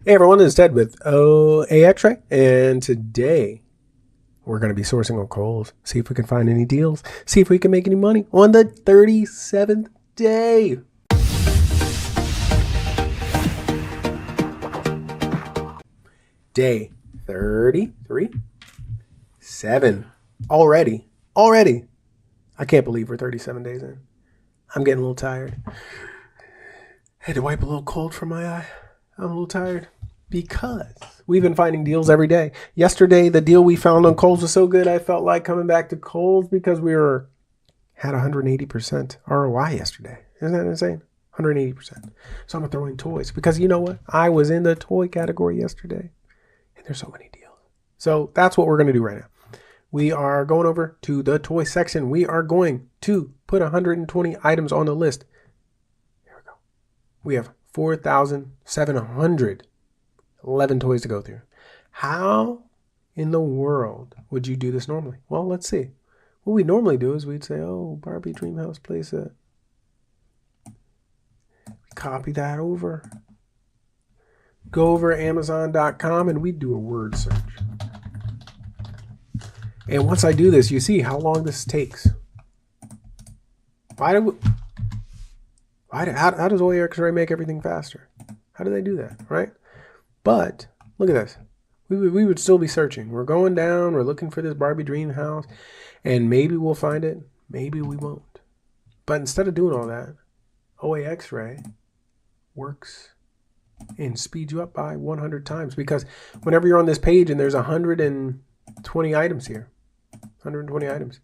Hey everyone, it's Ted with OAXRAY, and today we're going to be sourcing on Kohl's, see if we can find any deals, see if we can make any money on the 37th day. Day 33, 7, already. I can't believe we're 37 days in. I'm getting a little tired. Had to wipe a little cold from my eye. I'm a little tired because we've been finding deals every day. Yesterday, the deal we found on Kohl's was so good, I felt like coming back to Kohl's because we had 180% ROI yesterday. Isn't that insane? 180%. So I'm going to throw in toys because you know what? I was in the toy category yesterday and there's so many deals. So that's what we're going to do right now. We are going over to the toy section. We are going to put 120 items on the list. Here we go. We have 4,711 toys to go through. How in the world would you do this normally? Well, let's see. What we normally do is we'd say, oh, Barbie Dreamhouse playset. Copy that over. Go over to Amazon.com and we'd do a word search. And once I do this, you see how long this takes. How does OAXRAY make everything faster? How do they do that, right? But look at this. We would still be searching. We're going down. We're looking for this Barbie dream house. And maybe we'll find it. Maybe we won't. But instead of doing all that, OAXRAY works and speeds you up by 100 times. Because whenever you're on this page and there's 120 items here, 120 items,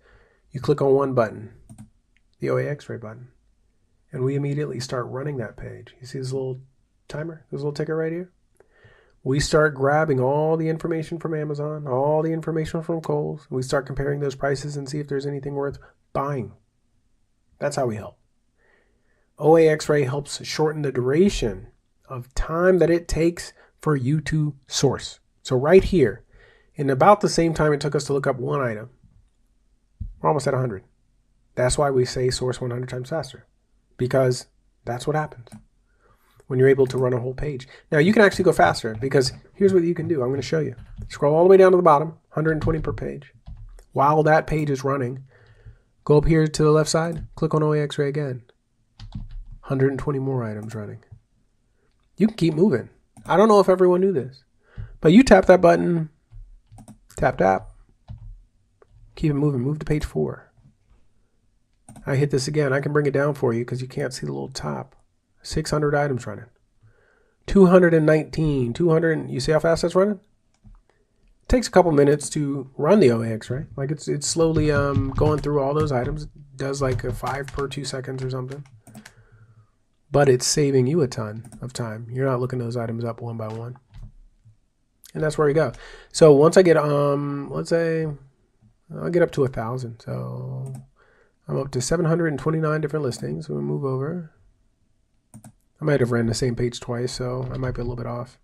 you click on one button, the OAXRAY button. And we immediately start running that page. You see this little timer, this little ticker right here? We start grabbing all the information from Amazon, all the information from Kohl's. We start comparing those prices and see if there's anything worth buying. That's how we help. OAXRAY helps shorten the duration of time that it takes for you to source. So right here, in about the same time it took us to look up one item, we're almost at 100. That's why we say source 100 times faster. Because that's what happens when you're able to run a whole page. Now you can actually go faster because here's what you can do. I'm going to show you. Scroll all the way down to the bottom, 120 per page. While that page is running, go up here to the left side, click on OAXRAY again. 120 more items running. You can keep moving. I don't know if everyone knew this, but you tap that button, tap, keep it moving, move to page 4. I hit this again. I can bring it down for you because you can't see the little top. 600 items running. 219, 200. You see how fast that's running? It takes a couple minutes to run the OAXRAY. Like it's slowly going through all those items. It does like a 5 per 2 seconds or something. But it's saving you a ton of time. You're not looking those items up one by one. And that's where we go. So once I get let's say I'll get up to 1,000. So I'm up to 729 different listings. We'll move over. I might have ran the same page twice, so I might be a little bit off.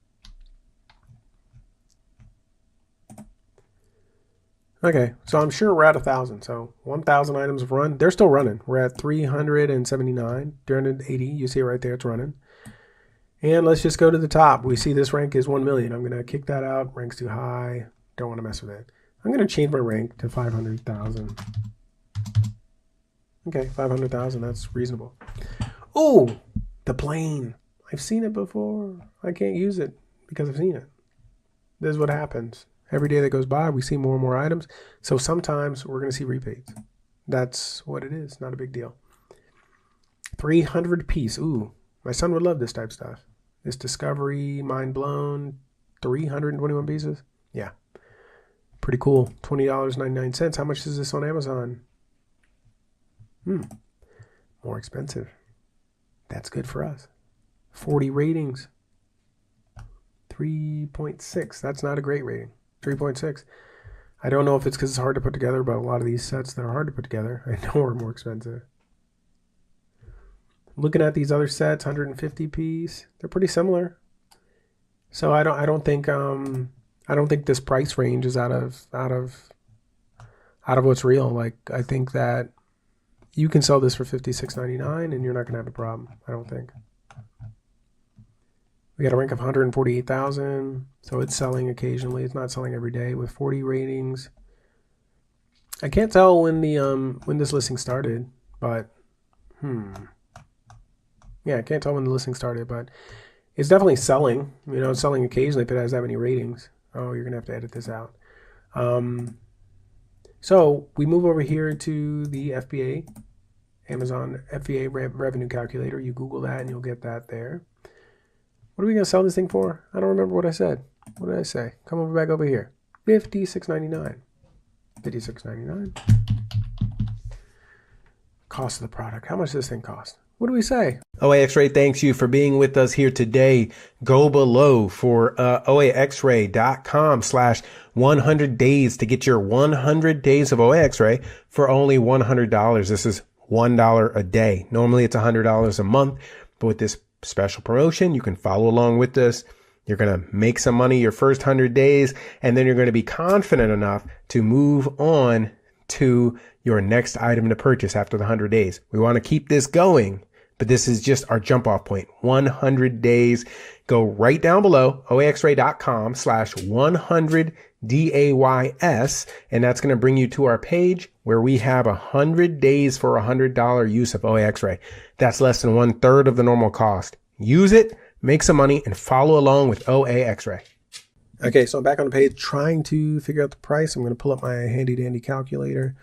Okay, so I'm sure we're at 1,000. So 1,000 items have run. They're still running. We're at 379, 380. You see it right there. It's running. And let's just go to the top. We see this rank is 1 million. I'm going to kick that out. Rank's too high. Don't want to mess with it. I'm going to change my rank to 500,000. Okay, 500,000, that's reasonable. Oh, the plane. I've seen it before. I can't use it because I've seen it. This is what happens. Every day that goes by, we see more and more items. So sometimes we're going to see repeats. That's what it is. Not a big deal. 300 piece. Ooh, my son would love this type of stuff. This Discovery, mind blown. 321 pieces. Yeah. Pretty cool. $20.99. How much is this on Amazon? More expensive. That's good for us. 40 ratings. 3.6. That's not a great rating. 3.6. I don't know if it's because it's hard to put together, but a lot of these sets that are hard to put together, I know are more expensive. Looking at these other sets, 150 piece, they're pretty similar. So I don't think this price range is out of what's real. Like I think that you can sell this for $56.99 and you're not going to have a problem, I don't think. We got a rank of 148,000. So it's selling occasionally. It's not selling every day with 40 ratings. I can't tell when this listing started, but yeah, I can't tell when the listing started, but it's definitely selling. You know, it's selling occasionally if it has that many ratings. Oh, you're gonna have to edit this out. So we move over here to the FBA, Amazon FBA revenue calculator. You Google that and you'll get that there. What are we gonna sell this thing for? I don't remember what I said. What did I say? Come over back over here. $56.99. $56.99. Cost of the product. How much does this thing cost? What do we say? OAXRAY thanks you for being with us here today. Go below for OAXRAY.com/100 days to get your 100 days of OAXRAY for only $100. This is $1 a day. Normally it's $100 a month, but with this special promotion, you can follow along with this. You're going to make some money your first 100 days, and then you're going to be confident enough to move on to your next item to purchase after the 100 days. We want to keep this going, but this is just our jump off point. 100 days. Go right down below, OAXRAY.com/100 DAYS, and that's going to bring you to our page where we have 100 days for $100 use of OAXRAY. That's less than 1/3 of the normal cost. Use it, make some money, and follow along with OAXRAY. Okay, so I'm back on the page trying to figure out the price. I'm going to pull up my handy dandy calculator.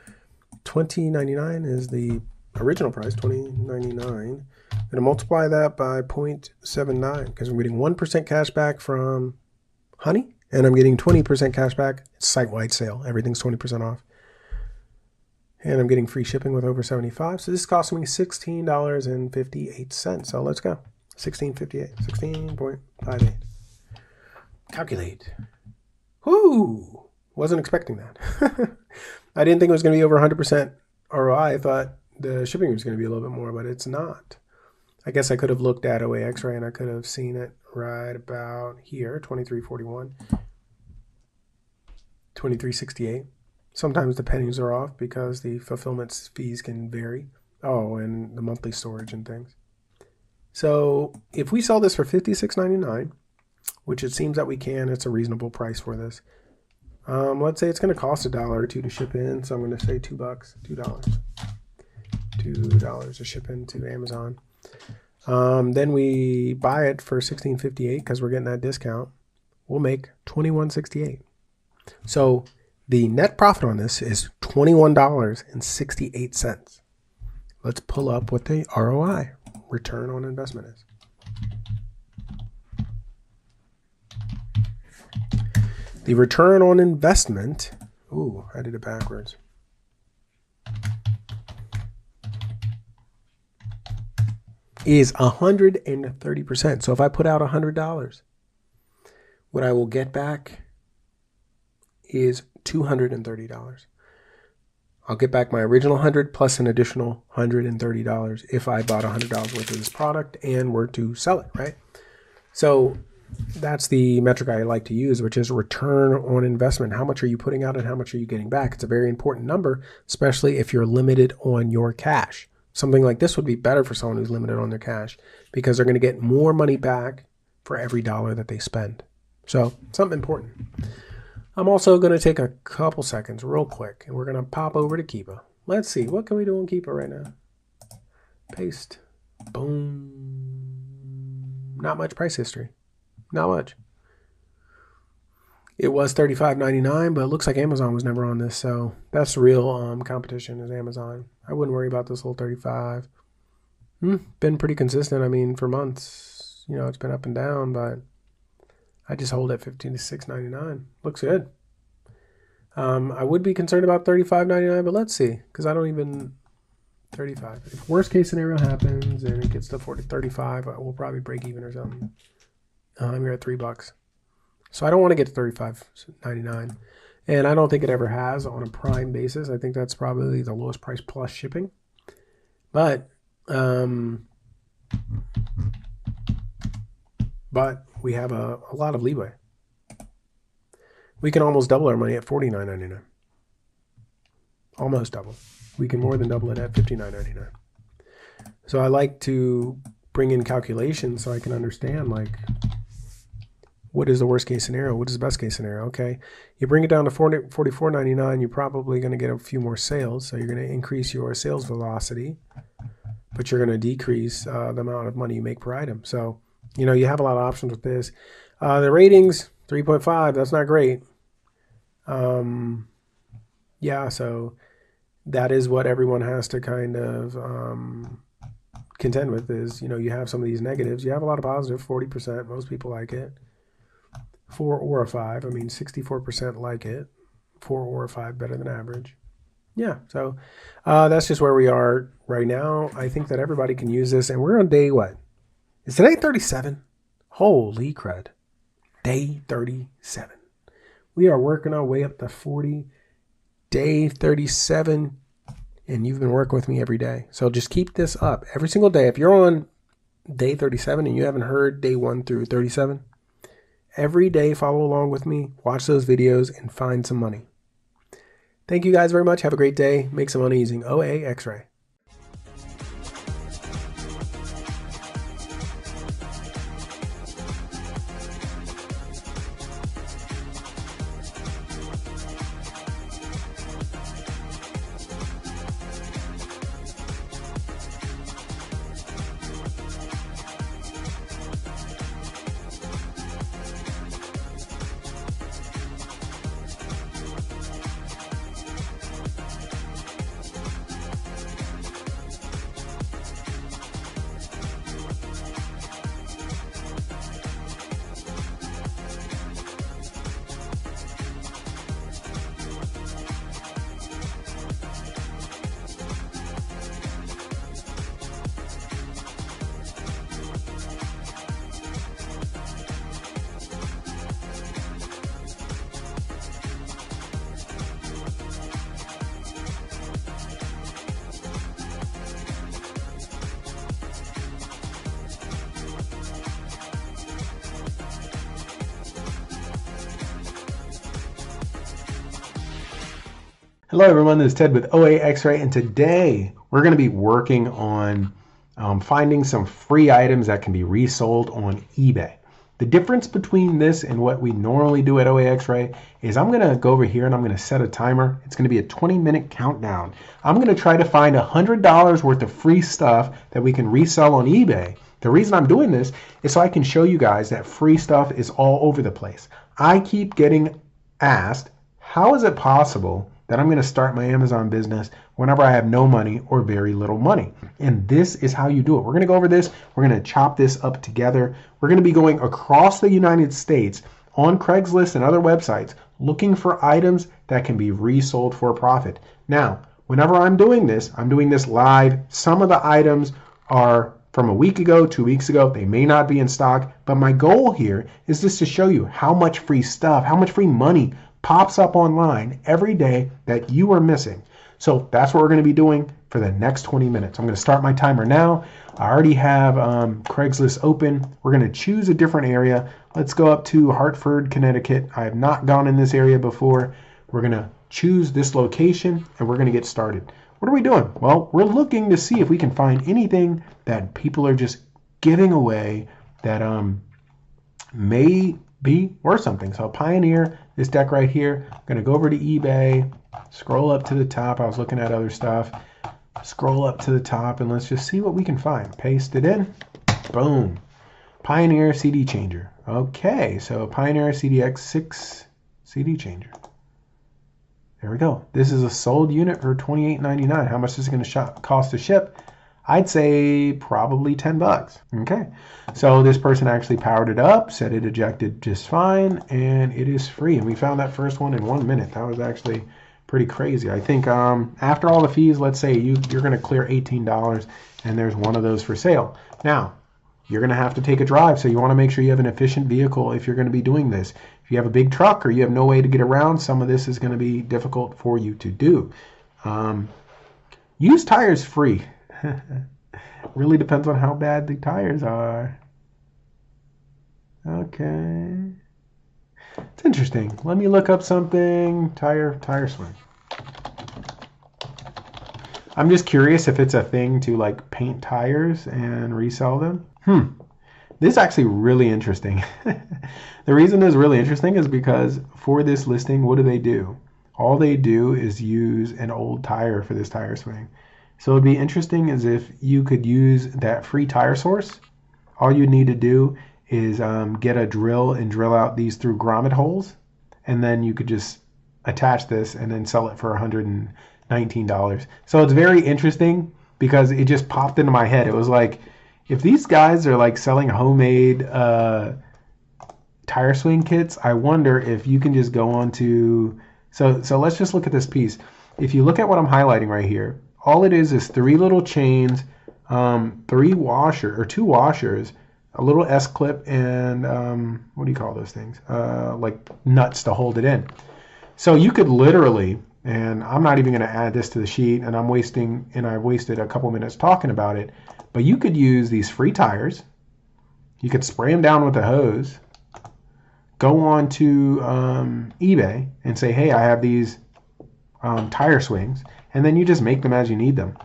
$20.99 is the original price, $20.99. I'm going to multiply that by 0.79 because I'm getting 1% cash back from Honey, and I'm getting 20% cash back. It's site-wide sale. Everything's 20% off. And I'm getting free shipping with over 75. So this is costing me $16.58. So let's go. 16.58. 16.58. Calculate. Whoo! Wasn't expecting that. I didn't think it was going to be over 100% ROI. I thought the shipping was going to be a little bit more, but it's not. I guess I could have looked at OAXRAY and I could have seen it right about here, 23.41, 23.68. Sometimes the pennies are off because the fulfillment fees can vary. Oh, and the monthly storage and things. So if we sell this for $56.99, which it seems that we can, it's a reasonable price for this. Let's say it's going to cost $1 or $2 to ship in, so I'm going to say $2, $2 to ship into Amazon. Then we buy it for $16.58 because we're getting that discount. We'll make $21.68. So the net profit on this is $21.68. Let's pull up what the ROI, return on investment, is. The return on investment, ooh, I did it backwards. Is 130%. So if I put out $100, what I will get back is $230. I'll get back my original 100 plus an additional $130 if I bought $100 worth of this product and were to sell it, right? So that's the metric I like to use, which is return on investment. How much are you putting out and how much are you getting back? It's a very important number, especially if you're limited on your cash. Something like this would be better for someone who's limited on their cash because they're going to get more money back for every dollar that they spend. So something important. I'm also going to take a couple seconds real quick and we're going to pop over to Keepa. Let's see, what can we do on Keepa right now? Paste. Boom. Not much price history. Not much. It was $35.99, but it looks like Amazon was never on this, so that's the real competition is Amazon. I wouldn't worry about this little 35. Been pretty consistent. I mean, for months, you know, it's been up and down, but I just hold at $56.99. Looks good. I would be concerned about $35.99, but let's see, because I don't even 35. If worst case scenario happens and it gets to 35, we'll probably break even or something. You're at $3. So I don't want to get to $35.99. And I don't think it ever has on a prime basis. I think that's probably the lowest price plus shipping. But we have a lot of leeway. We can almost double our money at $49.99. Almost double. We can more than double it at $59.99. So I like to bring in calculations so I can understand, like, what is the worst case scenario? What is the best case scenario? Okay, you bring it down to $44.99, you're probably going to get a few more sales. So you're going to increase your sales velocity, but you're going to decrease the amount of money you make per item. So, you know, you have a lot of options with this. The ratings, 3.5, that's not great. Yeah, so that is what everyone has to kind of contend with is, you know, you have some of these negatives. You have a lot of positive, 40%. Most people like it. 4 or a 5. I mean, 64% like it. 4 or a 5 better than average. Yeah, so that's just where we are right now. I think that everybody can use this. And we're on day what? Is today 37? Holy crud. Day 37. We are working our way up to 40. Day 37. And you've been working with me every day. So just keep this up every single day. If you're on day 37 and you haven't heard day 1 through 37, every day follow along with me, watch those videos, and find some money. Thank you guys very much. Have a great day. Make some money using OAXRAY. Hello everyone, this is Ted with OAXRAY, and today we're going to be working on finding some free items that can be resold on eBay. The difference between this and what we normally do at OAXRAY is I'm going to go over here and I'm going to set a timer. It's going to be a 20-minute countdown. I'm going to try to find $100 worth of free stuff that we can resell on eBay. The reason I'm doing this is so I can show you guys that free stuff is all over the place. I keep getting asked, how is it possible that I'm going to start my Amazon business whenever I have no money or very little money? And this is how you do it. We're going to go over this. We're going to chop this up together. We're going to be going across the United States on Craigslist and other websites looking for items that can be resold for a profit. Now, whenever I'm doing this live. Some of the items are from a week ago, 2 weeks ago. They may not be in stock, but my goal here is just to show you how much free stuff, how much free money pops up online every day that you are missing. So that's what we're going to be doing for the next 20 minutes. I'm going to start my timer now. I already have Craigslist open. We're going to choose a different area. Let's go up to Hartford, Connecticut. I have not gone in this area before. We're going to choose this location and we're going to get started. What are we doing? Well, we're looking to see if we can find anything that people are just giving away that may be worth something. So Pioneer, this deck right here, I'm going to go over to eBay, scroll up to the top. I was looking at other stuff. Scroll up to the top and let's just see what we can find. Paste it in. Boom. Pioneer CD changer. Okay, so Pioneer CDX6 CD changer. There we go. This is a sold unit for $28.99. How much is it going to cost to ship? I'd say probably 10 bucks. Okay, so this person actually powered it up, said it ejected just fine, and it is free. And we found that first one in 1 minute. That was actually pretty crazy. I think after all the fees, let's say you're going to clear $18, and there's one of those for sale. Now, you're going to have to take a drive, so you want to make sure you have an efficient vehicle if you're going to be doing this. If you have a big truck or you have no way to get around, some of this is going to be difficult for you to do. Used tires free. Really depends on how bad the tires are. Okay. It's interesting. Let me look up something. Tire swing. I'm just curious if it's a thing to like paint tires and resell them. This is actually really interesting. The reason it's really interesting is because for this listing, what do? All they do is use an old tire for this tire swing. So it'd be interesting as if you could use that free tire source. All you need to do is get a drill and drill out these through grommet holes, and then you could just attach this and then sell it for $119. So it's very interesting because it just popped into my head. It was like, if these guys are like selling homemade tire swing kits, I wonder if you can just go on to, so let's just look at this piece. If you look at what I'm highlighting right here, all it is 3 little chains, 2 washers, a little S-clip, and what do you call those things? Like nuts to hold it in. So you could literally, and I'm not even going to add this to the sheet, and I've wasted a couple minutes talking about it, but you could use these free tires. You could spray them down with a hose, go on to eBay and say, hey, I have these tire swings, and then you just make them as you need them.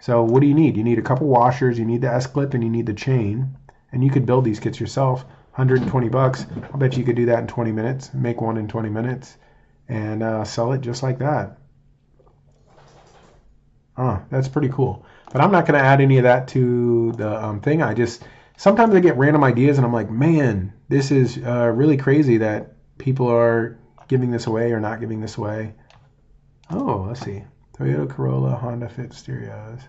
So what do you need? You need a couple washers, you need the S-clip, and you need the chain, and you could build these kits yourself. 120 bucks. I'll bet you could do that in 20 minutes, make one in 20 minutes, and sell it just like that. That's pretty cool. But I'm not going to add any of that to the thing. Sometimes I get random ideas and I'm like, man, this is really crazy that people are giving this away or not giving this away. Oh, let's see. Toyota Corolla, Honda Fit stereos.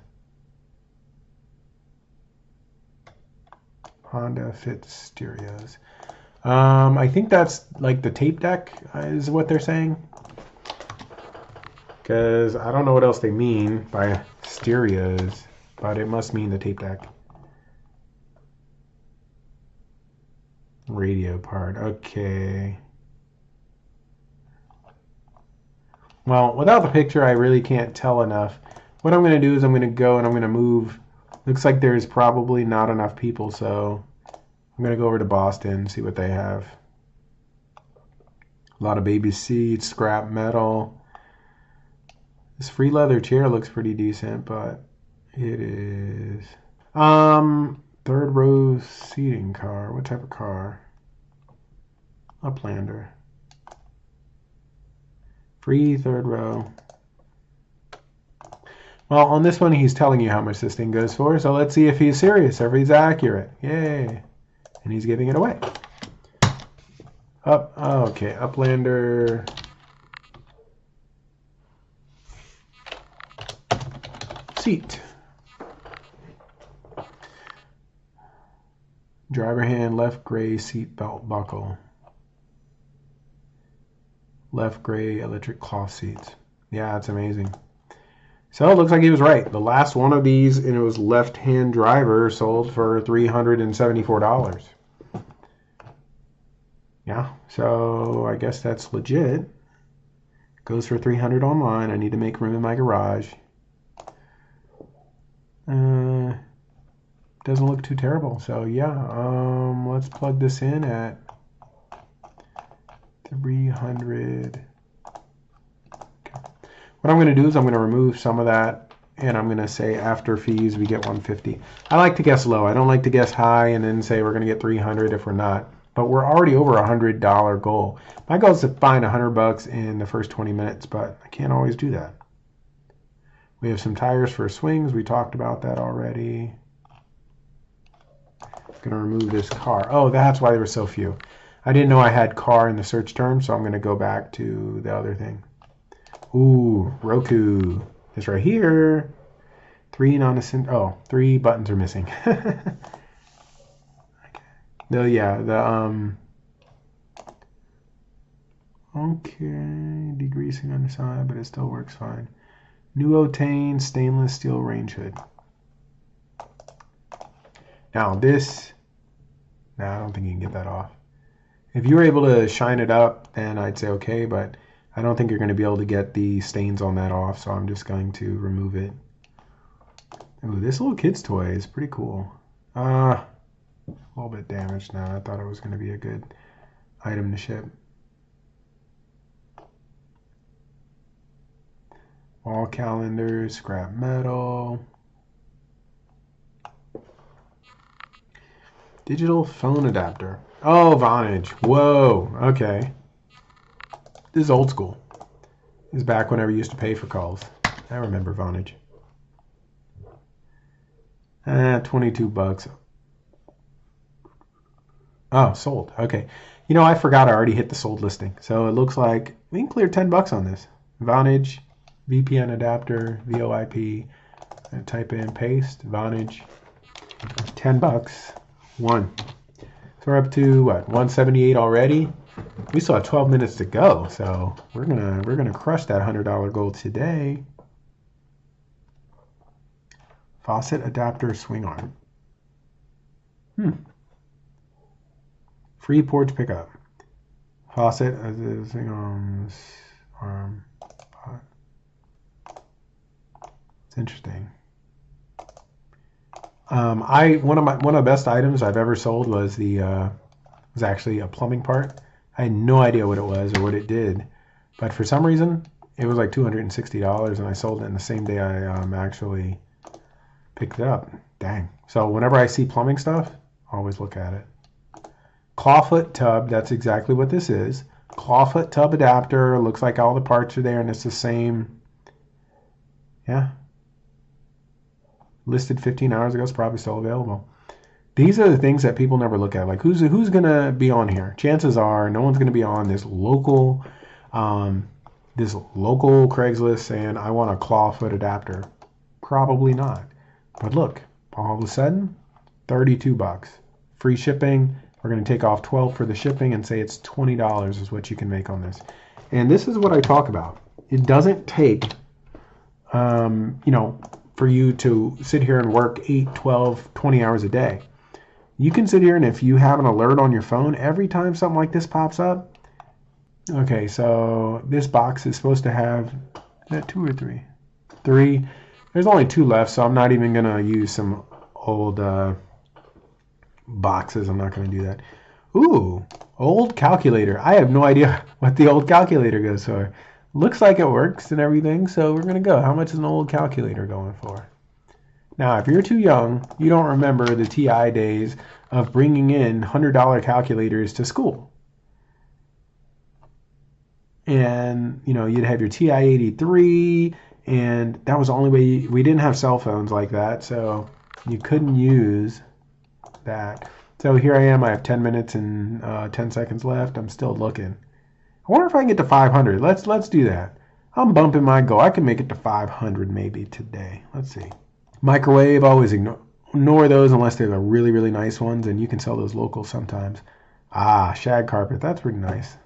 Honda Fit stereos. I think that's like the tape deck is what they're saying. Because I don't know what else they mean by stereos, but it must mean the tape deck. Radio part, okay. Well, without the picture, I really can't tell enough. What I'm going to do is I'm going to go and I'm going to move. Looks like there's probably not enough people, so I'm going to go over to Boston, see what they have. A lot of baby seats, scrap metal. This free leather chair looks pretty decent, but it is. Third row seating car. What type of car? Uplander. Free third row. Well, on this one, he's telling you how much this thing goes for, so let's see if he's serious, if he's accurate. Yay. And he's giving it away. Okay, Uplander. Seat. Driver hand, left gray seat belt buckle. Left gray electric cloth seats. Yeah, it's amazing. So it looks like he was right. The last one of these, and it was left-hand driver, sold for $374. Yeah, so I guess that's legit. Goes for $300 online. I need to make room in my garage. Doesn't look too terrible. So yeah, let's plug this in at 300. Okay. What I'm going to do is I'm going to remove some of that, and I'm going to say after fees we get 150. I like to guess low. I don't like to guess high and then say we're going to get 300 if we're not. But we're already over $100 goal. My goal is to find $100 in the first 20 minutes, but I can't always do that. We have some tires for swings. We talked about that already. I'm going to remove this car. Oh, that's why there were so few. I didn't know I had car in the search term, so I'm going to go back to the other thing. Ooh, Roku. It's right here. 3 buttons are missing. Okay. Okay, degreasing on the side, but it still works fine. New Otane stainless steel range hood. Now this, I don't think you can get that off. If you were able to shine it up, then I'd say okay, but I don't think you're going to be able to get the stains on that off, so I'm just going to remove it. Ooh, this little kid's toy is pretty cool. A little bit damaged now. I thought it was going to be a good item to ship. Wall calendars, scrap metal. Digital phone adapter. Oh, Vonage. Whoa. Okay. This is old school. This is back whenever you used to pay for calls. I remember Vonage. 22 bucks. Oh, sold. Okay. You know, I forgot I already hit the sold listing. So it looks like we can clear 10 bucks on this. Vonage, VPN adapter, VoIP. And type in paste, Vonage, 10 bucks. One. So we're up to what, 178 already? We still have 12 minutes to go, so we're gonna crush that $100 goal today. Faucet adapter swing arm. Free porch pickup. Faucet swing arm. It's interesting. One of the best items I've ever sold was was actually a plumbing part. I had no idea what it was or what it did, but for some reason it was like $260, and I sold it in the same day I actually picked it up. Dang! So whenever I see plumbing stuff, I always look at it. Clawfoot tub. That's exactly what this is. Clawfoot tub adapter. Looks like all the parts are there, and it's the same. Yeah. Listed 15 hours ago. It's probably still available. These are the things that people never look at. Like who's gonna be on here? Chances are no one's gonna be on this local Craigslist saying I want a clawfoot adapter. Probably not. But look, all of a sudden, 32 bucks. Free shipping. We're gonna take off 12 for the shipping and say it's $20 is what you can make on this. And this is what I talk about. It doesn't take for you to sit here and work 8, 12, 20 hours a day. You can sit here, and if you have an alert on your phone, every time something like this pops up. Okay, so this box is supposed to have, is that 2 or 3? 3. There's only 2 left, so I'm not even going to use some old boxes. I'm not going to do that. Ooh, old calculator. I have no idea what the old calculator goes for. Looks like it works and everything, so we're going to go. How much is an old calculator going for? Now, if you're too young, you don't remember the TI days of bringing in $100 calculators to school. And, you'd have your TI-83, and that was the only way. We didn't have cell phones like that, so you couldn't use that. So here I am. I have 10 minutes and 10 seconds left. I'm still looking. I wonder if I can get to 500. Let's do that. I'm bumping my goal. I can make it to 500 maybe today. Let's see. Microwave, always ignore those unless they're the really, really nice ones, and you can sell those local sometimes. Shag carpet. That's pretty nice.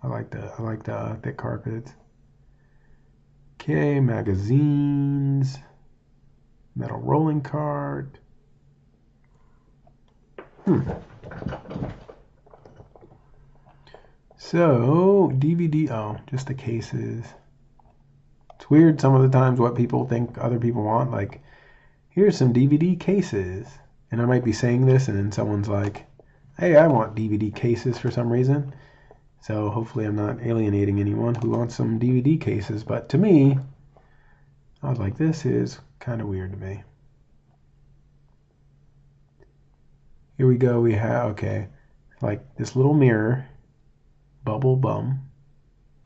I like the thick carpets. Okay, magazines. Metal rolling cart. So, DVD, just the cases. It's weird some of the times what people think other people want. Like, here's some DVD cases. And I might be saying this, and then someone's like, hey, I want DVD cases for some reason. So hopefully I'm not alienating anyone who wants some DVD cases. But to me, I was like, this is kind of weird to me. Here we go. We have, okay, like this little mirror. Bubble bum.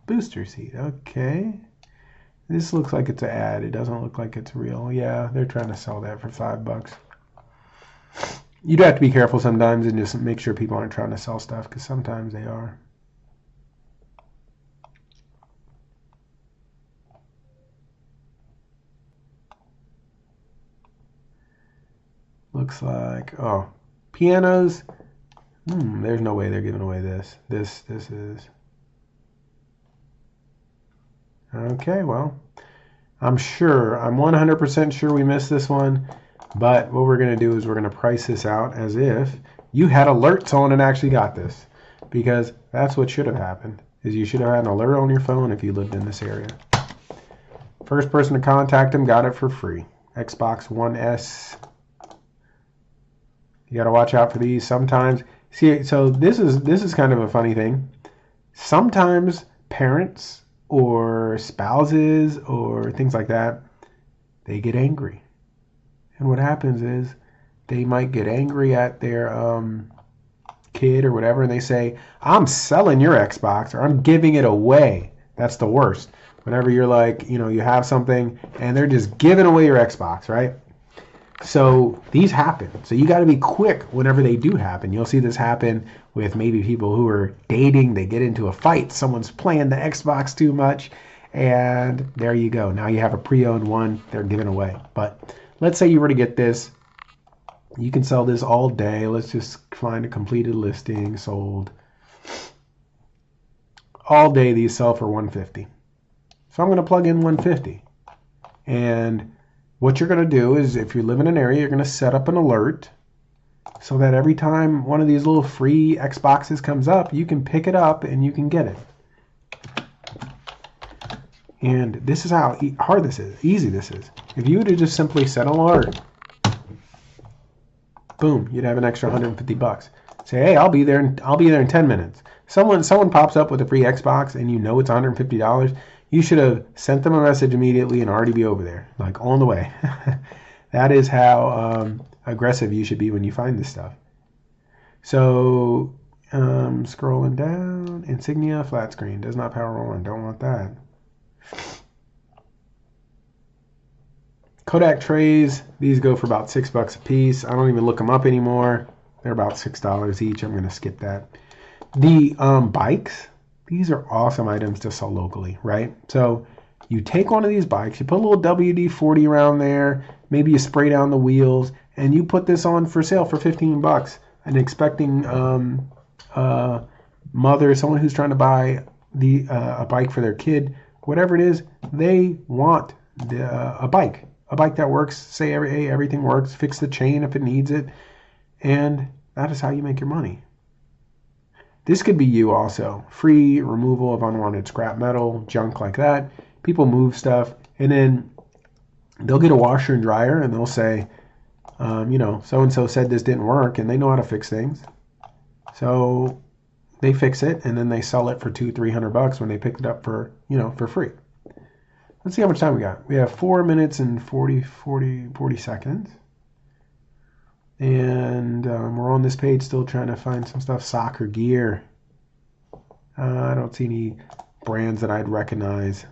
Booster seat. Okay. This looks like it's an ad. It doesn't look like it's real. Yeah, they're trying to sell that for $5. You'd have to be careful sometimes and just make sure people aren't trying to sell stuff, because sometimes they are. Looks like, pianos. There's no way they're giving away this. This is. Okay, well, I'm 100% sure we missed this one. But what we're going to do is we're going to price this out as if you had alerts on and actually got this. Because that's what should have happened, is you should have had an alert on your phone if you lived in this area. First person to contact him got it for free. Xbox One S. You got to watch out for these sometimes. See, so this is kind of a funny thing. Sometimes parents or spouses or things like that, they get angry. And what happens is they might get angry at their kid or whatever, and they say, I'm selling your Xbox or I'm giving it away. That's the worst. Whenever you're like, you have something and they're just giving away your Xbox, right? So these happen. So you got to be quick whenever they do happen. You'll see this happen with maybe people who are dating. They get into a fight. Someone's playing the Xbox too much. And there you go. Now you have a pre-owned one. They're giving away. But let's say you were to get this. You can sell this all day. Let's just find a completed listing, sold. All day these sell for $150. So I'm going to plug in $150. And what you're going to do is if you live in an area, you're going to set up an alert so that every time one of these little free Xboxes comes up, you can pick it up and you can get it. And this is how hard this is, easy this is. If you would have just simply set an alert, boom, you'd have an extra $150. Say, hey, I'll be there in 10 minutes. Someone pops up with a free Xbox and you know it's $150. You should have sent them a message immediately and already be over there, like on the way. That is how aggressive you should be when you find this stuff. So scrolling down, insignia, flat screen, does not power on, don't want that. Kodak trays, these go for about $6 a piece. I don't even look them up anymore. They're about $6 each. I'm going to skip that. The bikes, these are awesome items to sell locally, right? So you take one of these bikes, you put a little WD-40 around there, maybe you spray down the wheels, and you put this on for sale for $15. An expecting mother, someone who's trying to buy a bike for their kid, whatever it is, they want a bike that works. Say everything works. Fix the chain if it needs it, and that is how you make your money. This could be you also. Free removal of unwanted scrap metal, junk like that. People move stuff, and then they'll get a washer and dryer, and they'll say, so-and-so said this didn't work, and they know how to fix things. So they fix it, and then they sell it for $200-300 when they picked it up for free. Let's see how much time we got. We have 4 minutes and 40 seconds. And we're on this page still trying to find some stuff. Soccer gear. I don't see any brands that I'd recognize.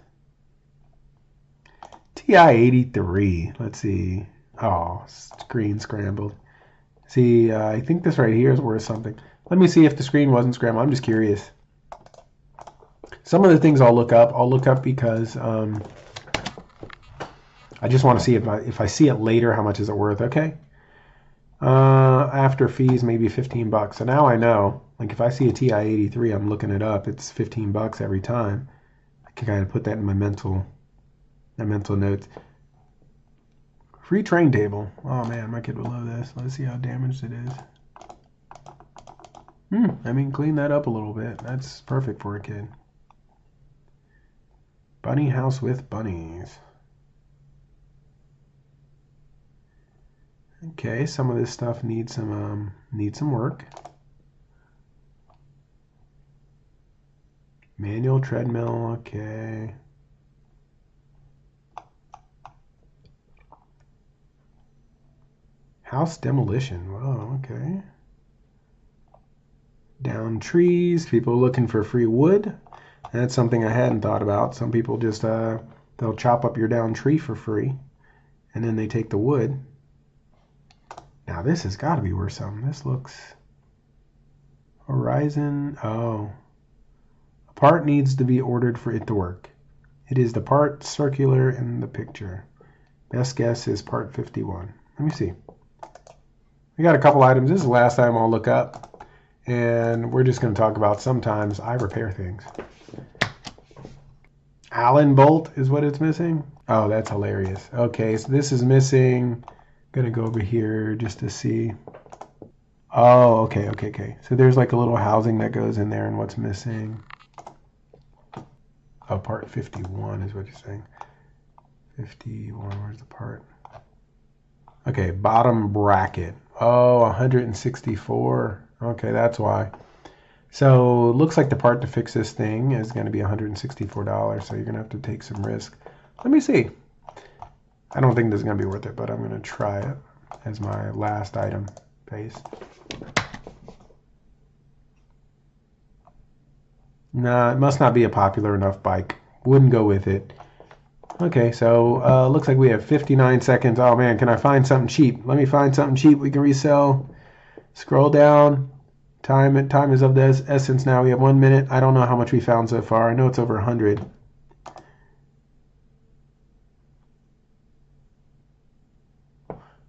TI-83. Let's see. Oh, screen scrambled. See, I think this right here is worth something. Let me see if the screen wasn't scrambled. I'm just curious. Some of the things I'll look up because I just want to see if I see it later, how much is it worth, okay? After fees, maybe $15. So now I know, like if I see a TI-83, I'm looking it up, it's $15 every time. I can kind of put that in my mental notes. Free train table. Oh man, my kid would love this. Let's see how damaged it is. Clean that up a little bit. That's perfect for a kid. Bunny house with bunnies. Okay, some of this stuff needs some work. Manual treadmill, okay. House demolition, whoa, okay. Down trees, people looking for free wood. That's something I hadn't thought about. Some people just, they'll chop up your down tree for free, and then they take the wood. Now this has got to be worth something. This looks... Horizon, oh. A part needs to be ordered for it to work. It is the part circular in the picture. Best guess is part 51. Let me see. We got a couple items. This is the last time I'll look up. And we're just going to talk about sometimes I repair things. Allen bolt is what it's missing. Oh, that's hilarious. Okay, so this is missing. Gonna go over here just to see. Oh, okay. So there's like a little housing that goes in there, and what's missing? Oh, part 51 is what you're saying. 51, where's the part? Okay, bottom bracket. Oh, 164. Okay, that's why. So it looks like the part to fix this thing is going to be $164, so you're going to have to take some risk. Let me see. I don't think this is going to be worth it, but I'm going to try it. as my last item. Paste. Nah, it must not be a popular enough bike. Wouldn't go with it. Okay, so looks like we have 59 seconds. Oh man, can I find something cheap? Let me find something cheap we can resell. Scroll down. Time is of the essence now. We have 1 minute. I don't know how much we found so far. I know it's over 100.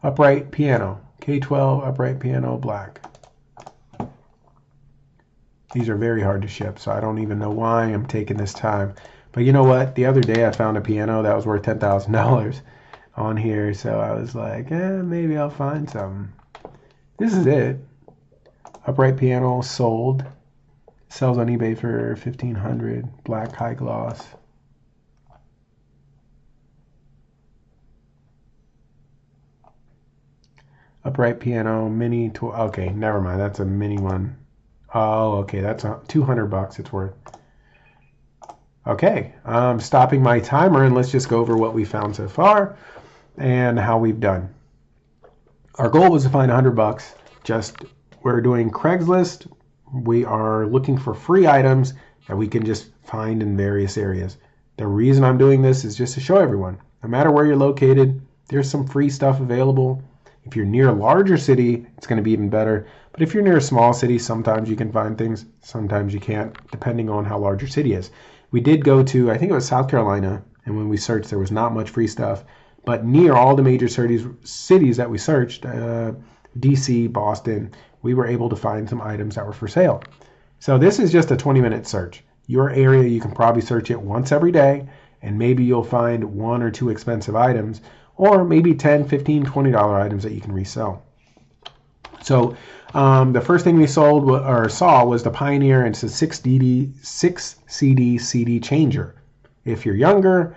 Upright piano. K12 upright piano black. These are very hard to ship, so I don't even know why I'm taking this time. But you know what? The other day I found a piano that was worth $10,000 on here, so I was like, maybe I'll find something. This is it. Upright piano sold. Sells on eBay for $1,500. Black high gloss. Upright piano mini. Okay, never mind. That's a mini one. Oh, okay. That's $200 it's worth. Okay, I'm stopping my timer and let's just go over what we found so far and how we've done. Our goal was to find $100. We're doing Craigslist. We are looking for free items that we can just find in various areas. The reason I'm doing this is just to show everyone, no matter where you're located, there's some free stuff available. If you're near a larger city, it's going to be even better. But if you're near a small city, sometimes you can find things, sometimes you can't, depending on how large your city is. We did go to, I think it was South Carolina, and when we searched, there was not much free stuff. But near all the major cities that we searched, DC, Boston, we were able to find some items that were for sale. So this is just a 20-minute search. Your area, you can probably search it once every day, and maybe you'll find 1 or 2 expensive items, or maybe $10, $15, $20 items that you can resell. So the first thing we saw was the Pioneer, and it's a 6 CD CD changer. If you're younger,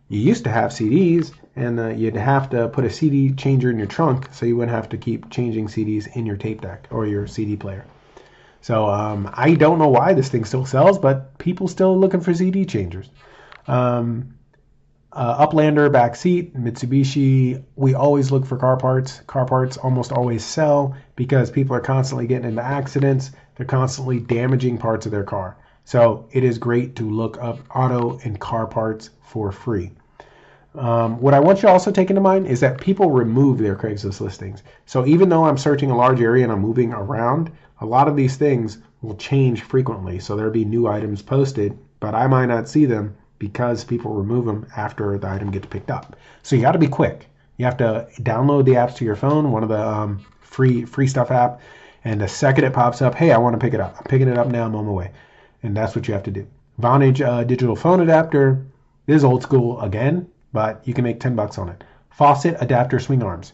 you used to have CDs, and you'd have to put a CD changer in your trunk so you wouldn't have to keep changing CDs in your tape deck or your CD player. So I don't know why this thing still sells, but people still looking for CD changers. Uplander back seat, Mitsubishi. We always look for car parts. Car parts almost always sell because people are constantly getting into accidents. They're constantly damaging parts of their car. So it is great to look up auto and car parts for free. What I want you to also take into mind is that people remove their Craigslist listings. So even though I'm searching a large area and I'm moving around, a lot of these things will change frequently. So there'll be new items posted, but I might not see them because people remove them after the item gets picked up. So you got to be quick. You have to download the apps to your phone, one of the free stuff app, and the second it pops up, hey, I want to pick it up. I'm picking it up now, I'm on my way. And that's what you have to do. Vonage digital phone adapter. This is old school again, but you can make $10 on it. Faucet adapter swing arms.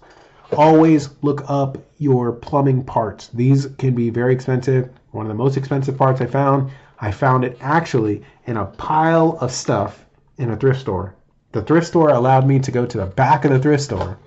Always look up your plumbing parts. These can be very expensive. One of the most expensive parts I found it actually in a pile of stuff in a thrift store. The thrift store allowed me to go to the back of the thrift store.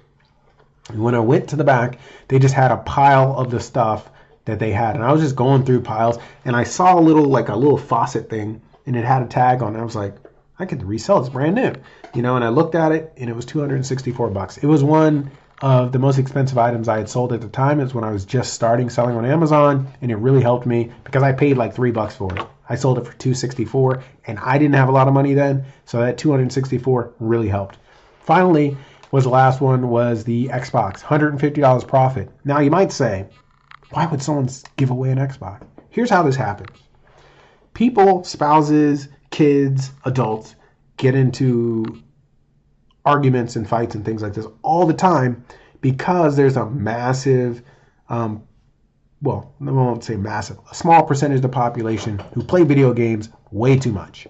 And when I went to the back, they just had a pile of the stuff that they had. And I was just going through piles, and I saw a little faucet thing, and it had a tag on it. I was like, I could resell it. It's brand new. And I looked at it, and it was $264. It was one of the most expensive items I had sold at the time. It's when I was just starting selling on Amazon, and it really helped me because I paid like $3 for it. I sold it for $264, and I didn't have a lot of money then, so that $264 really helped. Finally, the last one was the Xbox, $150 profit. Now you might say, why would someone give away an Xbox? Here's how this happens. People, spouses, kids, adults get into arguments and fights and things like this all the time because there's a massive, well, I won't say massive, a small percentage of the population who play video games way too much.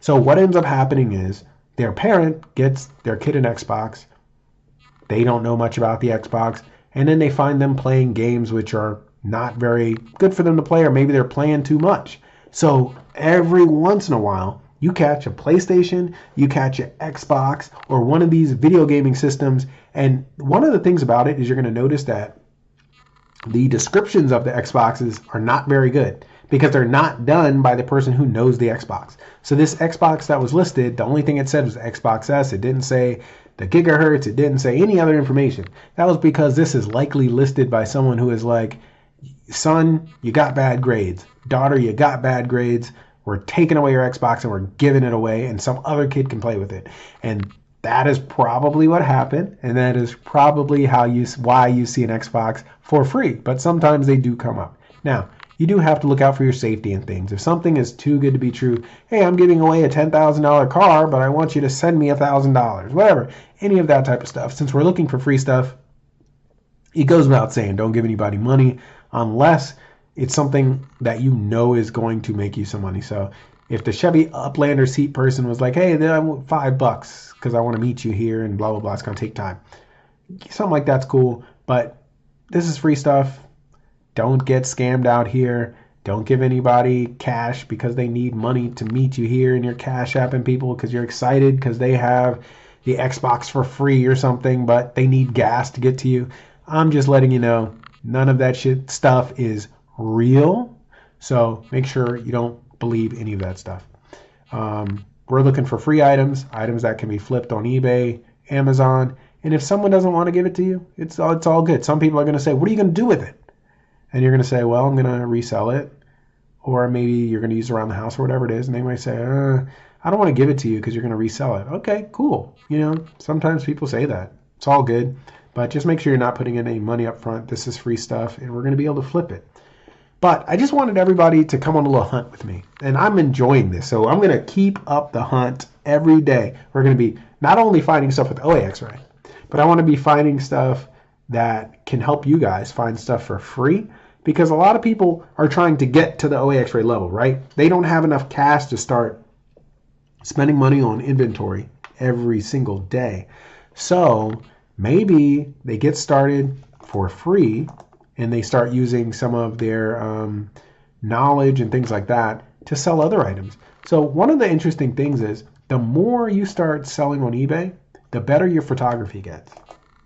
So what ends up happening is their parent gets their kid an Xbox. They don't know much about the Xbox, and then they find them playing games which are not very good for them to play, or maybe they're playing too much. So every once in a while, you catch a PlayStation, you catch an Xbox, or one of these video gaming systems, and one of the things about it is you're going to notice that the descriptions of the Xboxes are not very good because they're not done by the person who knows the Xbox. So this Xbox that was listed, the only thing it said was Xbox S. It didn't say the gigahertz. It didn't say any other information. That was because this is likely listed by someone who is like, son, you got bad grades. Daughter, you got bad grades. We're taking away your Xbox and we're giving it away, and some other kid can play with it. And that is probably what happened, and that is probably why you see an Xbox for free. But sometimes they do come up. Now, you do have to look out for your safety and things. If something is too good to be true, hey, I'm giving away a $10,000 car, but I want you to send me $1,000, whatever, any of that type of stuff. Since we're looking for free stuff, it goes without saying, don't give anybody money unless it's something that you know is going to make you some money. So if the Chevy Uplander seat person was like, hey, I want $5 because I want to meet you here and blah, blah, blah, it's going to take time. Something like that's cool, but this is free stuff. Don't get scammed out here. Don't give anybody cash because they need money to meet you here, and you're cash apping people because you're excited because they have the Xbox for free or something, but they need gas to get to you. I'm just letting you know, none of that shit stuff is real. So make sure you don't believe any of that stuff. We're looking for free items that can be flipped on eBay, Amazon. And if someone doesn't want to give it to you, it's all good. Some people are going to say, what are you going to do with it? And you're going to say, well, I'm going to resell it. Or maybe you're going to use it around the house or whatever it is. And they might say, I don't want to give it to you because you're going to resell it. Okay, cool. Sometimes people say that. It's all good. But just make sure you're not putting in any money up front. This is free stuff, and we're going to be able to flip it. But I just wanted everybody to come on a little hunt with me. And I'm enjoying this. So I'm going to keep up the hunt every day. We're going to be not only finding stuff with OAXRAY, but I want to be finding stuff that can help you guys find stuff for free. Because a lot of people are trying to get to the OAXRAY level, right? They don't have enough cash to start spending money on inventory every single day. So maybe they get started for free and they start using some of their knowledge and things like that to sell other items. So one of the interesting things is the more you start selling on eBay, the better your photography gets.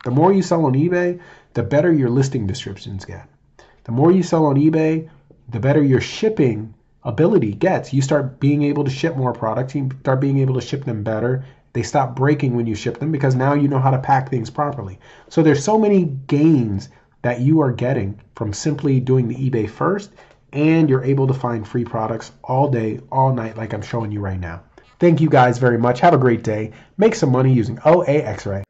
The more you sell on eBay, the better your listing descriptions get. The more you sell on eBay, the better your shipping ability gets. You start being able to ship more products. You start being able to ship them better. They stop breaking when you ship them because now you know how to pack things properly. So there's so many gains that you are getting from simply doing the eBay first, and you're able to find free products all day, all night, like I'm showing you right now. Thank you guys very much. Have a great day. Make some money using OAXRAY.